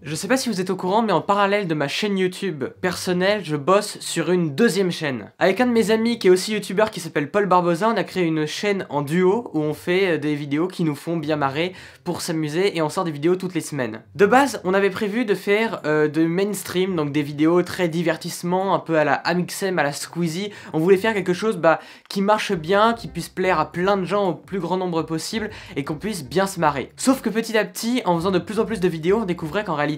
Je sais pas si vous êtes au courant, mais en parallèle de ma chaîne YouTube personnelle, je bosse sur une deuxième chaîne. Avec un de mes amis qui est aussi youtubeur qui s'appelle Paul Barbosa, on a créé une chaîne en duo où on fait des vidéos qui nous font bien marrer pour s'amuser et on sort des vidéos toutes les semaines. De base, on avait prévu de faire de mainstream, donc des vidéos très divertissement, un peu à la Amixem, à la Squeezie. On voulait faire quelque chose qui marche bien, qui puisse plaire à plein de gens au plus grand nombre possible et qu'on puisse bien se marrer. Sauf que petit à petit, en faisant de plus en plus de vidéos, on découvrait qu'en réalité,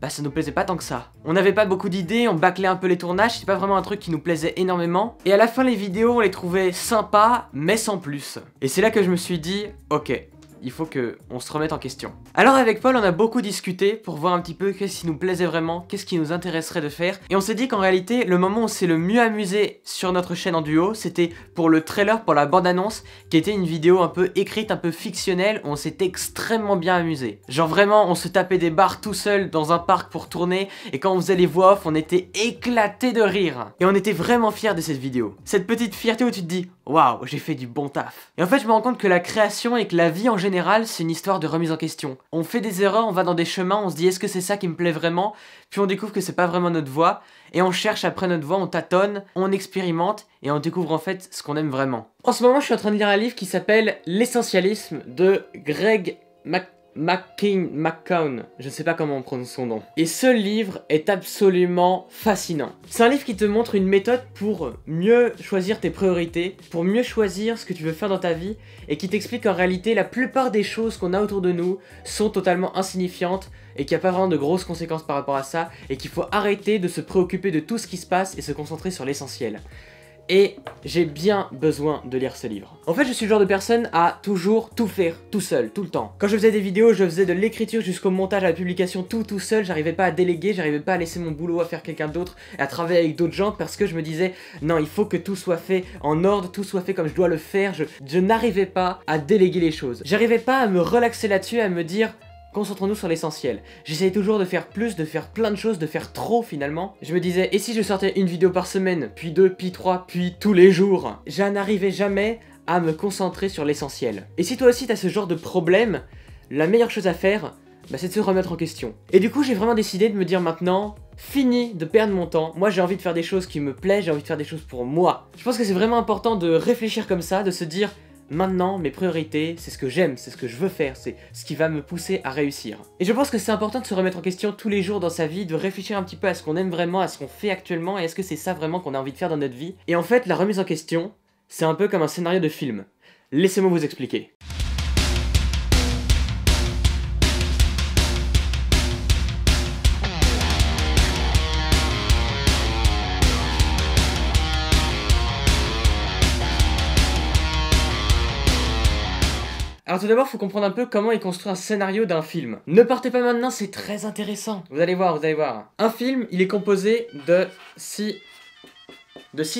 ça nous plaisait pas tant que ça. On n'avait pas beaucoup d'idées, on bâclait un peu les tournages, c'est pas vraiment un truc qui nous plaisait énormément. Et à la fin, les vidéos, on les trouvait sympas, mais sans plus. Et c'est là que je me suis dit, ok, il faut qu'on se remette en question. Alors avec Paul, on a beaucoup discuté pour voir un petit peu qu'est-ce qui nous plaisait vraiment, qu'est-ce qui nous intéresserait de faire. Et on s'est dit qu'en réalité, le moment où on s'est le mieux amusé sur notre chaîne en duo, c'était pour le trailer, pour la bande-annonce, qui était une vidéo un peu écrite, un peu fictionnelle, où on s'est extrêmement bien amusé. Genre vraiment, on se tapait des barres tout seul dans un parc pour tourner, et quand on faisait les voix off, on était éclatés de rire. Et on était vraiment fiers de cette vidéo. Cette petite fierté où tu te dis, waouh, j'ai fait du bon taf. Et en fait, je me rends compte que la création et que la vie en général, c'est une histoire de remise en question. On fait des erreurs, on va dans des chemins, on se dit est-ce que c'est ça qui me plaît vraiment? Puis on découvre que c'est pas vraiment notre voie, et on cherche après notre voie, on tâtonne, on expérimente, et on découvre en fait ce qu'on aime vraiment. En ce moment, je suis en train de lire un livre qui s'appelle L'essentialisme de Greg McKeown, je ne sais pas comment on prononce son nom. Et ce livre est absolument fascinant. C'est un livre qui te montre une méthode pour mieux choisir tes priorités, pour mieux choisir ce que tu veux faire dans ta vie, et qui t'explique qu'en réalité, la plupart des choses qu'on a autour de nous sont totalement insignifiantes, et qu'il n'y a pas vraiment de grosses conséquences par rapport à ça, et qu'il faut arrêter de se préoccuper de tout ce qui se passe et se concentrer sur l'essentiel. Et j'ai bien besoin de lire ce livre. En fait, je suis le genre de personne à toujours tout faire, tout seul, tout le temps. Quand je faisais des vidéos, je faisais de l'écriture jusqu'au montage, à la publication, tout seul. J'arrivais pas à déléguer, j'arrivais pas à laisser mon boulot à faire quelqu'un d'autre et à travailler avec d'autres gens parce que je me disais, non, il faut que tout soit fait en ordre, tout soit fait comme je dois le faire. Je n'arrivais pas à déléguer les choses. J'arrivais pas à me relaxer là-dessus, à me dire, concentrons-nous sur l'essentiel. J'essayais toujours de faire plus, de faire plein de choses, de faire trop finalement. Je me disais, et si je sortais une vidéo par semaine, puis deux, puis trois, puis tous les jours? Je n'arrivais jamais à me concentrer sur l'essentiel. Et si toi aussi t'as ce genre de problème, la meilleure chose à faire, c'est de se remettre en question. Et du coup, j'ai vraiment décidé de me dire maintenant, fini de perdre mon temps. Moi, j'ai envie de faire des choses qui me plaisent, j'ai envie de faire des choses pour moi. Je pense que c'est vraiment important de réfléchir comme ça, de se dire, maintenant, mes priorités, c'est ce que j'aime, c'est ce que je veux faire, c'est ce qui va me pousser à réussir. Et je pense que c'est important de se remettre en question tous les jours dans sa vie, de réfléchir un petit peu à ce qu'on aime vraiment, à ce qu'on fait actuellement, et est-ce que c'est ça vraiment qu'on a envie de faire dans notre vie. Et en fait, la remise en question, c'est un peu comme un scénario de film. Laissez-moi vous expliquer. Alors tout d'abord, il faut comprendre un peu comment il construit un scénario d'un film. Ne partez pas maintenant, c'est très intéressant. Vous allez voir, vous allez voir. Un film, il est composé de 6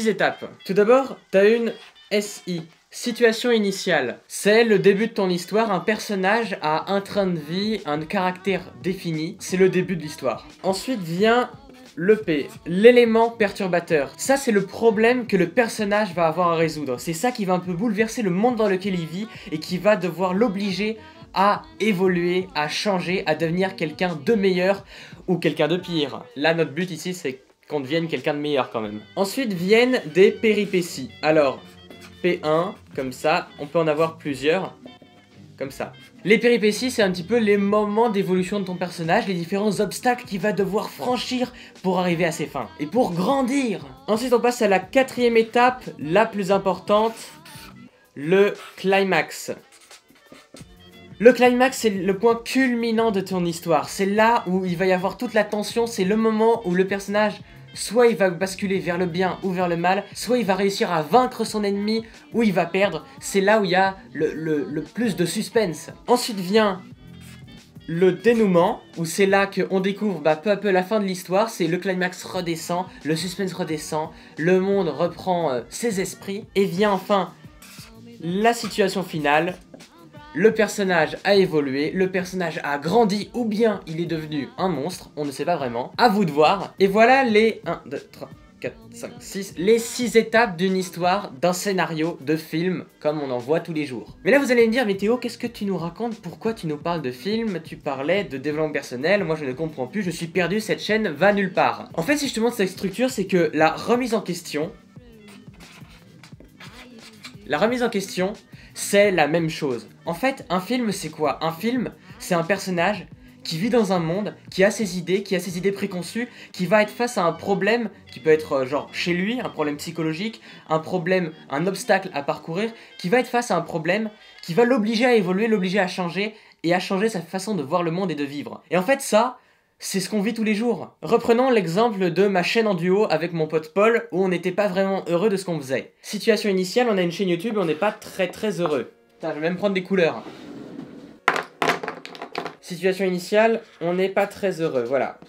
étapes. Tout d'abord, t'as une SI. Situation initiale. C'est le début de ton histoire, un personnage a un train de vie, un caractère défini. C'est le début de l'histoire. Ensuite vient l'EP, l'élément perturbateur. Ça, c'est le problème que le personnage va avoir à résoudre. C'est ça qui va un peu bouleverser le monde dans lequel il vit et qui va devoir l'obliger à évoluer, à changer, à devenir quelqu'un de meilleur ou quelqu'un de pire. Là, notre but ici, c'est qu'on devienne quelqu'un de meilleur quand même. Ensuite viennent des péripéties. Alors, P1, comme ça, on peut en avoir plusieurs. Comme ça. Les péripéties, c'est un petit peu les moments d'évolution de ton personnage, les différents obstacles qu'il va devoir franchir pour arriver à ses fins. Et pour grandir. Ensuite, on passe à la 4e étape, la plus importante, le climax. Le climax, c'est le point culminant de ton histoire. C'est là où il va y avoir toute la tension, c'est le moment où le personnage, soit il va basculer vers le bien ou vers le mal, soit il va réussir à vaincre son ennemi ou il va perdre. C'est là où il y a le plus de suspense. Ensuite vient le dénouement, où c'est là qu'on découvre peu à peu la fin de l'histoire. C'est le climax redescend, le suspense redescend, le monde reprend ses esprits. Et vient enfin la situation finale. Le personnage a évolué, le personnage a grandi ou bien il est devenu un monstre, on ne sait pas vraiment. À vous de voir. Et voilà les 1, 2, 3, 4, 5, 6, les 6 étapes d'une histoire, d'un scénario de film, comme on en voit tous les jours. Mais là vous allez me dire, mais Théo, qu'est-ce que tu nous racontes? Pourquoi tu nous parles de film? Tu parlais de développement personnel, moi je ne comprends plus, je suis perdu, cette chaîne va nulle part. En fait, si je te montre cette structure, c'est que la remise en question, c'est la même chose. En fait, un film, c'est quoi? Un film, c'est un personnage qui vit dans un monde, qui a ses idées préconçues, qui va être face à un problème qui peut être genre chez lui, un problème psychologique, un problème, un obstacle à parcourir, qui va être face à un problème qui va l'obliger à évoluer, l'obliger à changer et à changer sa façon de voir le monde et de vivre. Et en fait ça, c'est ce qu'on vit tous les jours. Reprenons l'exemple de ma chaîne en duo avec mon pote Paul, où on n'était pas vraiment heureux de ce qu'on faisait. Situation initiale, on a une chaîne YouTube et on n'est pas très heureux. Putain, je vais même prendre des couleurs. Situation initiale, on n'est pas très heureux, voilà.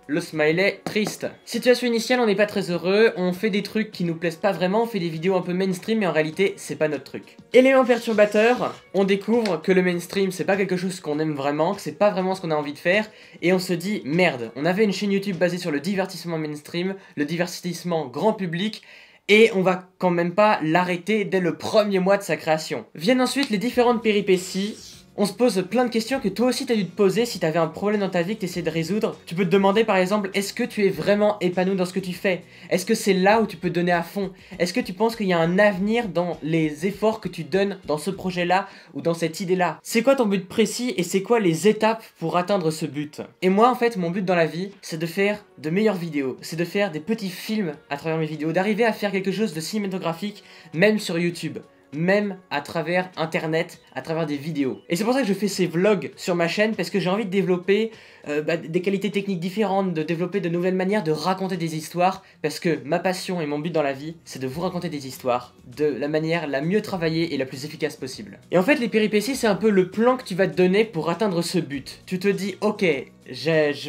Le smiley triste. Situation initiale, on n'est pas très heureux, on fait des trucs qui nous plaisent pas vraiment, on fait des vidéos un peu mainstream, mais en réalité, c'est pas notre truc. Élément perturbateur, on découvre que le mainstream, c'est pas quelque chose qu'on aime vraiment, que c'est pas vraiment ce qu'on a envie de faire, et on se dit, merde, on avait une chaîne YouTube basée sur le divertissement mainstream, le divertissement grand public, et on va quand même pas l'arrêter dès le premier mois de sa création. Viennent ensuite les différentes péripéties. On se pose plein de questions que toi aussi t'as dû te poser si t'avais un problème dans ta vie que t'essaies de résoudre. Tu peux te demander par exemple, est-ce que tu es vraiment épanoui dans ce que tu fais? Est-ce que c'est là où tu peux donner à fond? Est-ce que tu penses qu'il y a un avenir dans les efforts que tu donnes dans ce projet-là ou dans cette idée-là? C'est quoi ton but précis et c'est quoi les étapes pour atteindre ce but? Et moi en fait, mon but dans la vie, c'est de faire de meilleures vidéos. C'est de faire des petits films à travers mes vidéos, d'arriver à faire quelque chose de cinématographique, même sur YouTube. Même à travers internet, à travers des vidéos. Et c'est pour ça que je fais ces vlogs sur ma chaîne, parce que j'ai envie de développer des qualités techniques différentes, de développer de nouvelles manières de raconter des histoires, parce que ma passion et mon but dans la vie, c'est de vous raconter des histoires de la manière la mieux travaillée et la plus efficace possible. Et en fait, les péripéties, c'est un peu le plan que tu vas te donner pour atteindre ce but. Tu te dis, ok,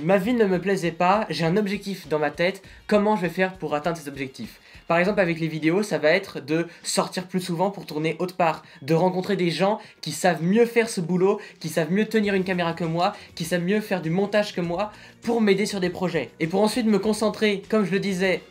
ma vie ne me plaisait pas, j'ai un objectif dans ma tête, comment je vais faire pour atteindre cet objectif? Par exemple, avec les vidéos, ça va être de sortir plus souvent pour tourner autre part, de rencontrer des gens qui savent mieux faire ce boulot, qui savent mieux tenir une caméra que moi, qui savent mieux faire du montage que moi, pour m'aider sur des projets. Et pour ensuite me concentrer, comme je le disais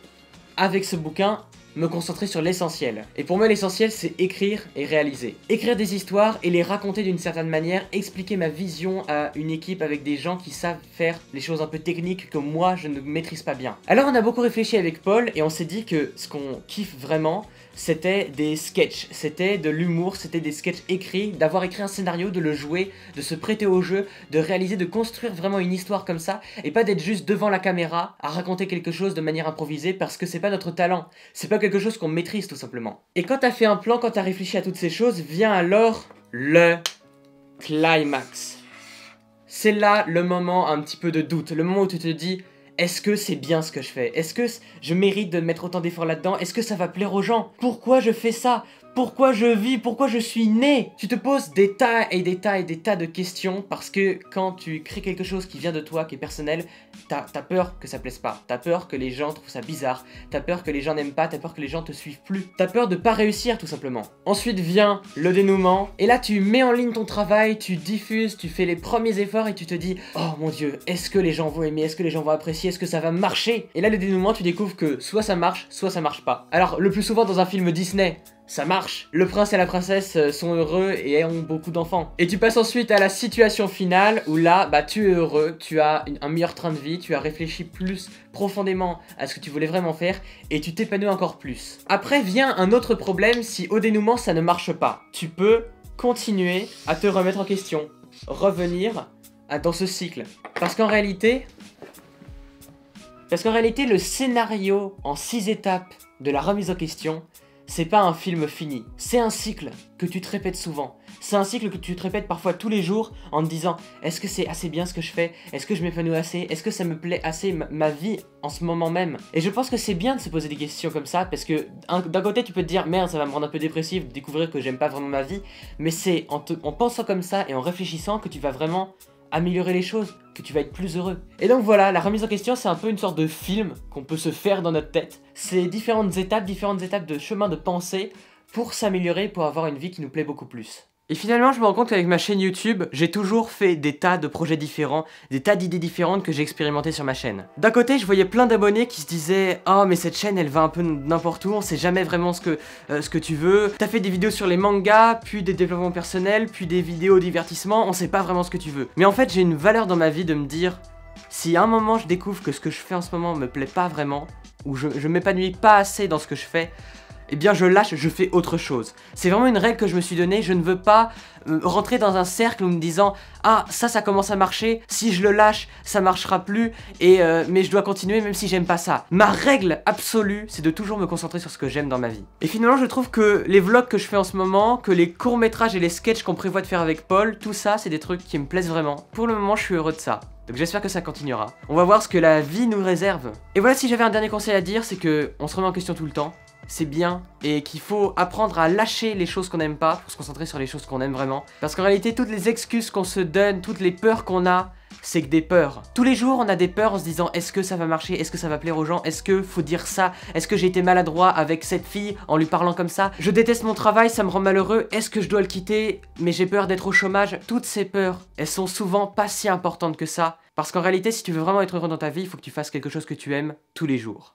avec ce bouquin, me concentrer sur l'essentiel. Et pour moi, l'essentiel, c'est écrire et réaliser. Écrire des histoires et les raconter d'une certaine manière, expliquer ma vision à une équipe avec des gens qui savent faire les choses un peu techniques que moi, je ne maîtrise pas bien. Alors on a beaucoup réfléchi avec Paul et on s'est dit que ce qu'on kiffe vraiment, c'était des sketchs, c'était de l'humour, c'était des sketchs écrits, d'avoir écrit un scénario, de le jouer, de se prêter au jeu, de réaliser, de construire vraiment une histoire comme ça, et pas d'être juste devant la caméra à raconter quelque chose de manière improvisée parce que c'est pas notre talent, c'est pas quelque chose qu'on maîtrise tout simplement. Et quand t'as fait un plan, quand t'as réfléchi à toutes ces choses, vient alors le climax. C'est là le moment un petit peu de doute, le moment où tu te dis... Est-ce que c'est bien ce que je fais? Est-ce que je mérite de mettre autant d'efforts là-dedans? Est-ce que ça va plaire aux gens? Pourquoi je fais ça? Pourquoi je vis? Pourquoi je suis né? Tu te poses des tas et des tas et des tas de questions parce que quand tu crées quelque chose qui vient de toi, qui est personnel, t'as peur que ça plaise pas. T'as peur que les gens trouvent ça bizarre. T'as peur que les gens n'aiment pas. T'as peur que les gens te suivent plus. T'as peur de pas réussir tout simplement. Ensuite vient le dénouement. Et là tu mets en ligne ton travail, tu diffuses, tu fais les premiers efforts et tu te dis « Oh mon dieu, est-ce que les gens vont aimer? Est-ce que les gens vont apprécier? Est-ce que ça va marcher ?» Et là le dénouement, tu découvres que soit ça marche pas. Alors le plus souvent dans un film Disney, ça marche. Le prince et la princesse sont heureux et ont beaucoup d'enfants. Et tu passes ensuite à la situation finale où là, bah tu es heureux, tu as un meilleur train de vie, tu as réfléchi plus profondément à ce que tu voulais vraiment faire et tu t'épanouis encore plus. Après vient un autre problème si au dénouement ça ne marche pas. Tu peux continuer à te remettre en question, revenir dans ce cycle. Parce qu'en réalité, le scénario en 6 étapes de la remise en question, c'est pas un film fini, c'est un cycle que tu te répètes souvent. C'est un cycle que tu te répètes parfois tous les jours en te disant est-ce que c'est assez bien ce que je fais? Est-ce que je m'épanouis assez? Est-ce que ça me plaît assez ma vie en ce moment même? Et je pense que c'est bien de se poser des questions comme ça parce que d'un côté tu peux te dire merde ça va me rendre un peu dépressif de découvrir que j'aime pas vraiment ma vie, mais c'est en pensant comme ça et en réfléchissant que tu vas vraiment améliorer les choses, que tu vas être plus heureux. Et donc voilà, la remise en question c'est un peu une sorte de film qu'on peut se faire dans notre tête. C'est différentes étapes de chemin de pensée pour s'améliorer, pour avoir une vie qui nous plaît beaucoup plus. Et finalement, je me rends compte qu'avec ma chaîne YouTube, j'ai toujours fait des tas de projets différents, des tas d'idées différentes que j'ai expérimentées sur ma chaîne. D'un côté, je voyais plein d'abonnés qui se disaient « Oh, mais cette chaîne, elle va un peu n'importe où, on sait jamais vraiment ce que tu veux. T'as fait des vidéos sur les mangas, puis des développements personnels, puis des vidéos divertissement, on sait pas vraiment ce que tu veux. » Mais en fait, j'ai une valeur dans ma vie de me dire « Si à un moment, je découvre que ce que je fais en ce moment me plaît pas vraiment, ou je m'épanouis pas assez dans ce que je fais, eh bien je lâche, je fais autre chose. » C'est vraiment une règle que je me suis donnée, je ne veux pas rentrer dans un cercle où me disant « Ah, ça commence à marcher, si je le lâche, ça marchera plus, mais je dois continuer même si j'aime pas ça. » Ma règle absolue, c'est de toujours me concentrer sur ce que j'aime dans ma vie. Et finalement, je trouve que les vlogs que je fais en ce moment, que les courts-métrages et les sketchs qu'on prévoit de faire avec Paul, tout ça, c'est des trucs qui me plaisent vraiment. Pour le moment, je suis heureux de ça. Donc j'espère que ça continuera. On va voir ce que la vie nous réserve. Et voilà, si j'avais un dernier conseil à dire, c'est que on se remet en question tout le temps. C'est bien, et qu'il faut apprendre à lâcher les choses qu'on n'aime pas pour se concentrer sur les choses qu'on aime vraiment. Parce qu'en réalité, toutes les excuses qu'on se donne, toutes les peurs qu'on a, c'est que des peurs. Tous les jours, on a des peurs en se disant est-ce que ça va marcher, est-ce que ça va plaire aux gens, est-ce que faut dire ça, est-ce que j'ai été maladroit avec cette fille en lui parlant comme ça, je déteste mon travail, ça me rend malheureux, est-ce que je dois le quitter, mais j'ai peur d'être au chômage. Toutes ces peurs, elles sont souvent pas si importantes que ça. Parce qu'en réalité, si tu veux vraiment être heureux dans ta vie, il faut que tu fasses quelque chose que tu aimes tous les jours.